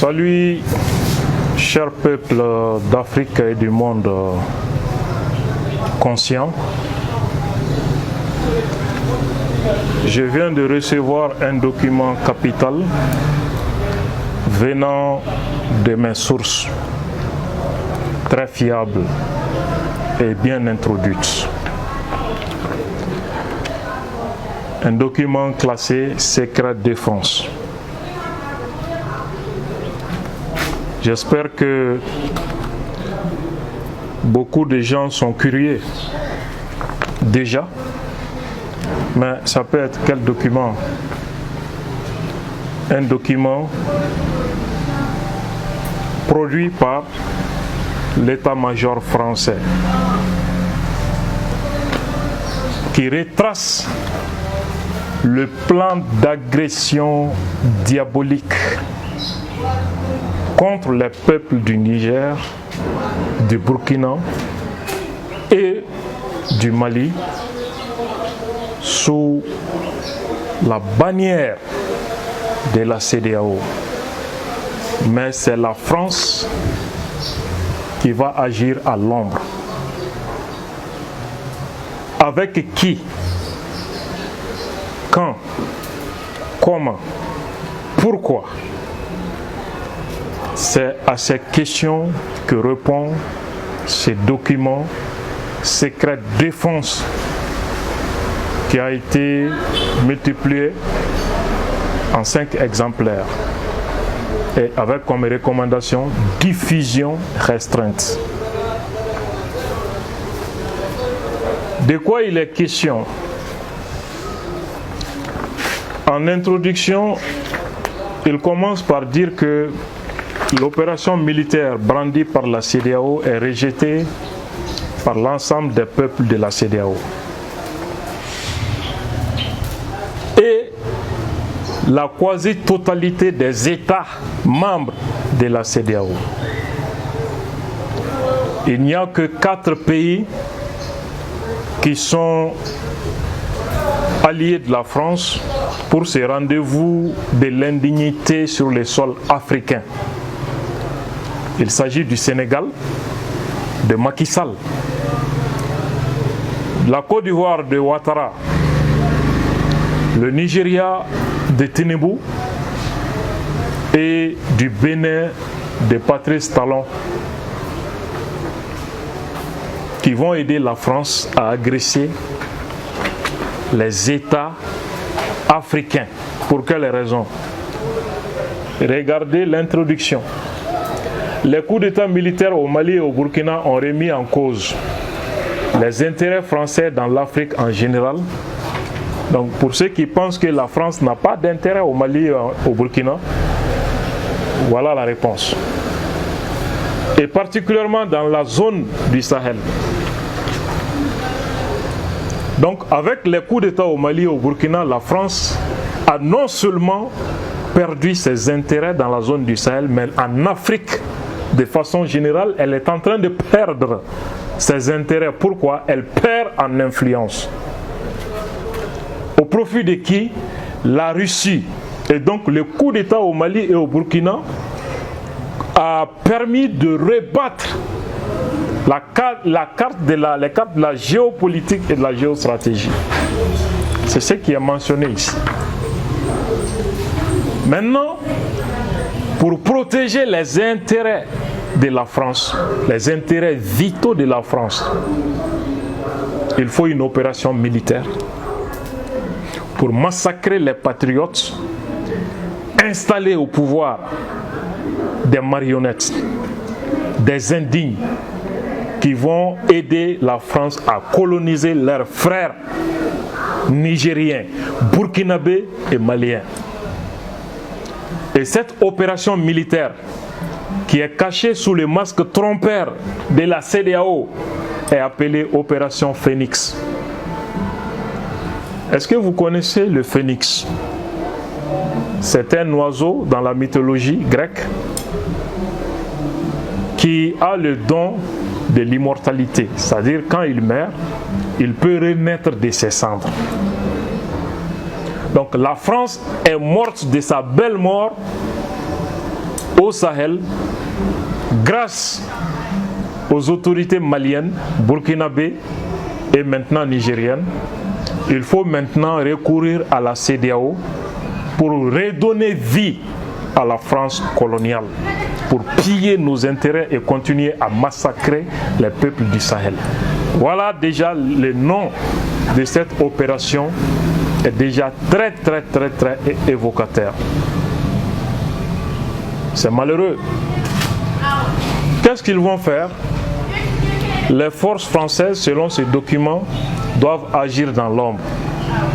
Salut, chers peuples d'Afrique et du monde conscient. Je viens de recevoir un document capital venant de mes sources, très fiables et bien introduites. Un document classé secret défense. J'espère que beaucoup de gens sont curieux déjà, mais ça peut être quel document? Un document produit par l'état-major français qui retrace le plan d'agression diabolique contre les peuples du Niger, du Burkina et du Mali sous la bannière de la CEDEAO. Mais c'est la France qui va agir à l'ombre. Avec qui? Quand? Comment? Pourquoi? C'est à ces questions que répond ce document secret défense qui a été multiplié en 5 exemplaires et avec comme recommandation diffusion restreinte. De quoi il est question? En introduction, il commence par dire que l'opération militaire brandie par la CEDEAO est rejetée par l'ensemble des peuples de la CEDEAO. Et la quasi-totalité des États membres de la CEDEAO. Il n'y a que 4 pays qui sont alliés de la France pour ce rendez-vous de l'indignité sur le sol africain. Il s'agit du Sénégal, de Macky Sall, de la Côte d'Ivoire de Ouattara, le Nigeria de Tinubu et du Bénin de Patrice Talon, qui vont aider la France à agresser les États africains. Pour quelles raisons? Regardez l'introduction. Les coups d'État militaires au Mali et au Burkina ont remis en cause les intérêts français dans l'Afrique en général. Donc pour ceux qui pensent que la France n'a pas d'intérêt au Mali et au Burkina, voilà la réponse. Et particulièrement dans la zone du Sahel. Donc avec les coups d'État au Mali et au Burkina, la France a non seulement perdu ses intérêts dans la zone du Sahel, mais en Afrique, de façon générale, elle est en train de perdre ses intérêts. Pourquoi? Elle perd en influence. Au profit de qui? La Russie. Et donc le coup d'État au Mali et au Burkina a permis de rebattre les cartes de la géopolitique et de la géostratégie. C'est ce qui est mentionné ici. Maintenant, pour protéger les intérêts de la France, les intérêts vitaux de la France, il faut une opération militaire pour massacrer les patriotes, installer au pouvoir des marionnettes, des indignes qui vont aider la France à coloniser leurs frères nigériens, burkinabés et maliens. Et cette opération militaire qui est cachée sous le masque trompeur de la CEDEAO est appelée Opération Phénix. Est-ce que vous connaissez le phénix? C'est un oiseau dans la mythologie grecque qui a le don de l'immortalité. C'est-à-dire quand il meurt, il peut renaître de ses cendres. Donc la France est morte de sa belle mort au Sahel, grâce aux autorités maliennes, burkinabées et maintenant nigériennes, il faut maintenant recourir à la CEDEAO pour redonner vie à la France coloniale, pour piller nos intérêts et continuer à massacrer les peuples du Sahel. Voilà déjà le nom de cette opération est déjà très évocateur. C'est malheureux. Qu'est-ce qu'ils vont faire? Les forces françaises, selon ces documents, doivent agir dans l'ombre.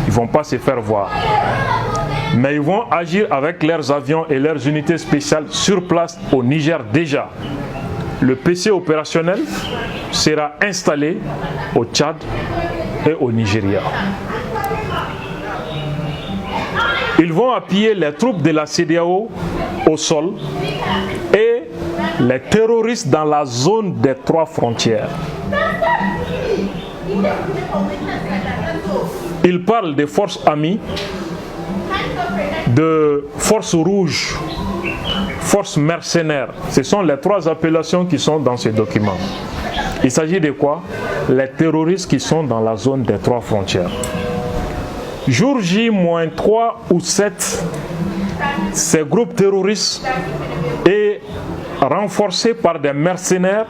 Ils ne vont pas se faire voir. Mais ils vont agir avec leurs avions et leurs unités spéciales sur place au Niger déjà. Le PC opérationnel sera installé au Tchad et au Nigeria. Ils vont appuyer les troupes de la CEDEAO au sol et les terroristes dans la zone des 3 frontières. Ils parlent des forces amies, de forces rouges, forces mercenaires. Ce sont les 3 appellations qui sont dans ces documents. Il s'agit de quoi? Les terroristes qui sont dans la zone des 3 frontières. Jour J-3 ou 7, ces groupes terroristes et renforcés par des mercenaires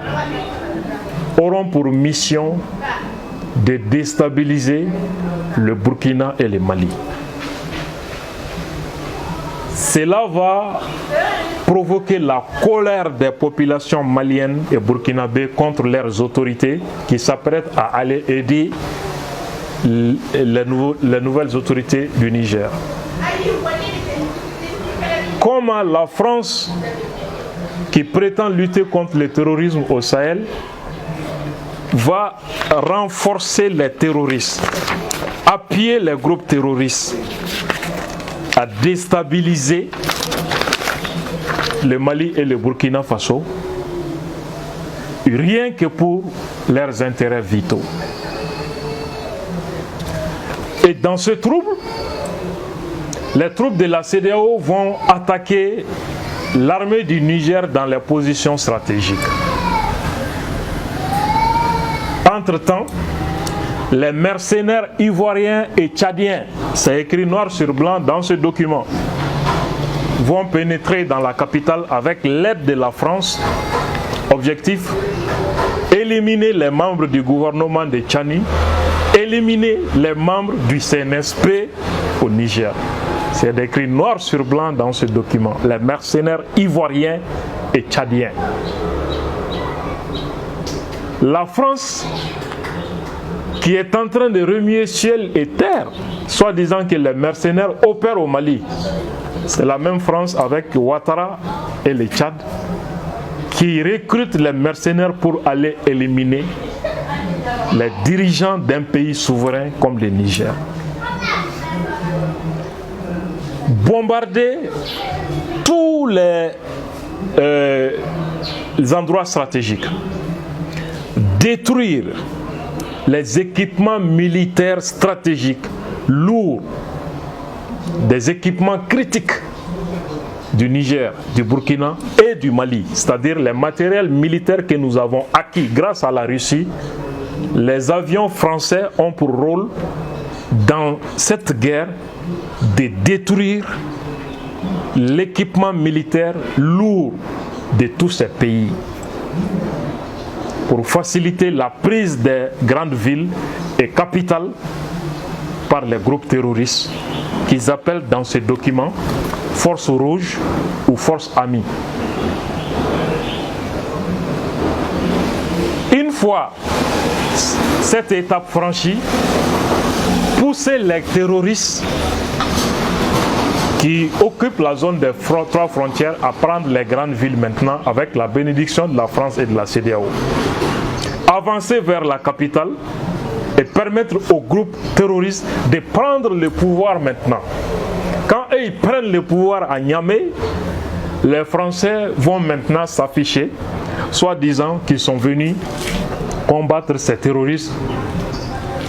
auront pour mission de déstabiliser le Burkina et le Mali. Cela va provoquer la colère des populations maliennes et burkinabées contre leurs autorités qui s'apprêtent à aller aider les nouvelles autorités du Niger. Comment la France, qui prétend lutter contre le terrorisme au Sahel, va renforcer les terroristes, appuyer les groupes terroristes à déstabiliser le Mali et le Burkina Faso, rien que pour leurs intérêts vitaux. Et dans ce trouble, les troupes de la CEDEAO vont attaquer l'armée du Niger dans les positions stratégiques. Entre-temps, les mercenaires ivoiriens et tchadiens, c'est écrit noir sur blanc dans ce document, vont pénétrer dans la capitale avec l'aide de la France. Objectif, éliminer les membres du gouvernement de Tchani, éliminer les membres du CNSP au Niger. C'est écrit noir sur blanc dans ce document. Les mercenaires ivoiriens et tchadiens. La France, qui est en train de remuer ciel et terre, soit disant que les mercenaires opèrent au Mali. C'est la même France avec Ouattara et le Tchad qui recrutent les mercenaires pour aller éliminer les dirigeants d'un pays souverain comme le Niger. Bombarder tous les endroits stratégiques, détruire les équipements militaires stratégiques lourds, des équipements critiques du Niger, du Burkina et du Mali, c'est-à-dire les matériels militaires que nous avons acquis grâce à la Russie. Les avions français ont pour rôle dans cette guerre de détruire l'équipement militaire lourd de tous ces pays pour faciliter la prise des grandes villes et capitales par les groupes terroristes qu'ils appellent dans ces documents forces rouges ou forces amies. Une fois cette étape franchie, pousser les terroristes qui occupent la zone des 3 frontières à prendre les grandes villes maintenant avec la bénédiction de la France et de la CEDEAO. Avancer vers la capitale et permettre aux groupes terroristes de prendre le pouvoir maintenant. Quand eux ils prennent le pouvoir à Niamey, les Français vont maintenant s'afficher, soit disant qu'ils sont venus combattre ces terroristes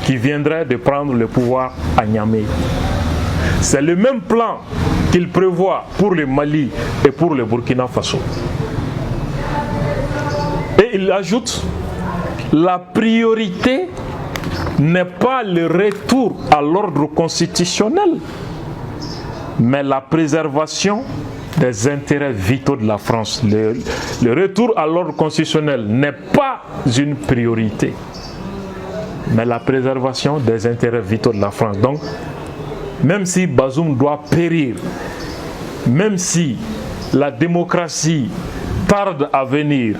qui viendraient de prendre le pouvoir à Niamey. C'est le même plan qu'ils prévoient pour le Mali et pour le Burkina Faso. Et il ajoute, la priorité n'est pas le retour à l'ordre constitutionnel, mais la préservation des intérêts vitaux de la France. Le retour à l'ordre constitutionnel n'est pas une priorité, mais la préservation des intérêts vitaux de la France. Donc, même si Bazoum doit périr, même si la démocratie tarde à venir,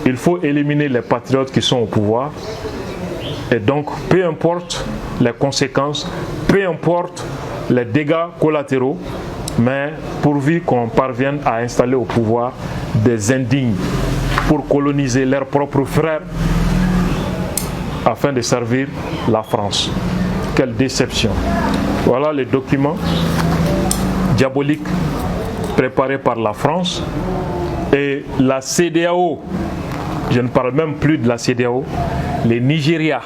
il faut éliminer les patriotes qui sont au pouvoir. Et donc, peu importe les conséquences, peu importe les dégâts collatéraux, mais pourvu qu'on parvienne à installer au pouvoir des indignes pour coloniser leurs propres frères afin de servir la France. Quelle déception. Voilà les documents diaboliques préparés par la France et la CEDEAO. Je ne parle même plus de la CEDEAO. Les Nigeria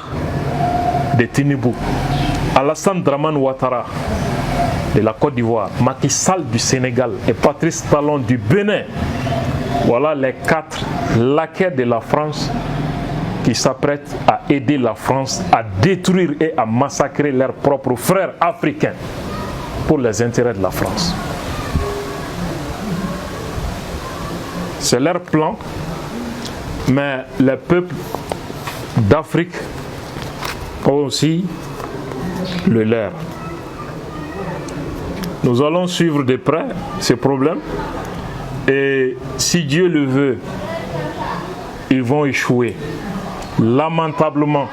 de Tinubu, Alassane Dramane Ouattara de la Côte d'Ivoire, Macky Sall du Sénégal et Patrice Talon du Bénin. Voilà les 4 laquais de la France qui s'apprêtent à aider la France à détruire et à massacrer leurs propres frères africains pour les intérêts de la France. C'est leur plan, mais les peuples d'Afrique ont aussi le leur. Nous allons suivre de près ces problèmes et si Dieu le veut, ils vont échouer lamentablement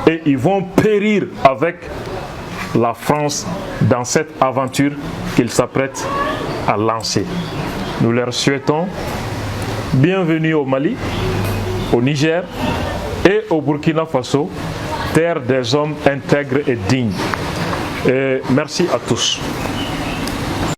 et ils vont périr avec la France dans cette aventure qu'ils s'apprêtent à lancer. Nous leur souhaitons bienvenue au Mali, au Niger et au Burkina Faso, terre des hommes intègres et dignes. Et merci à tous.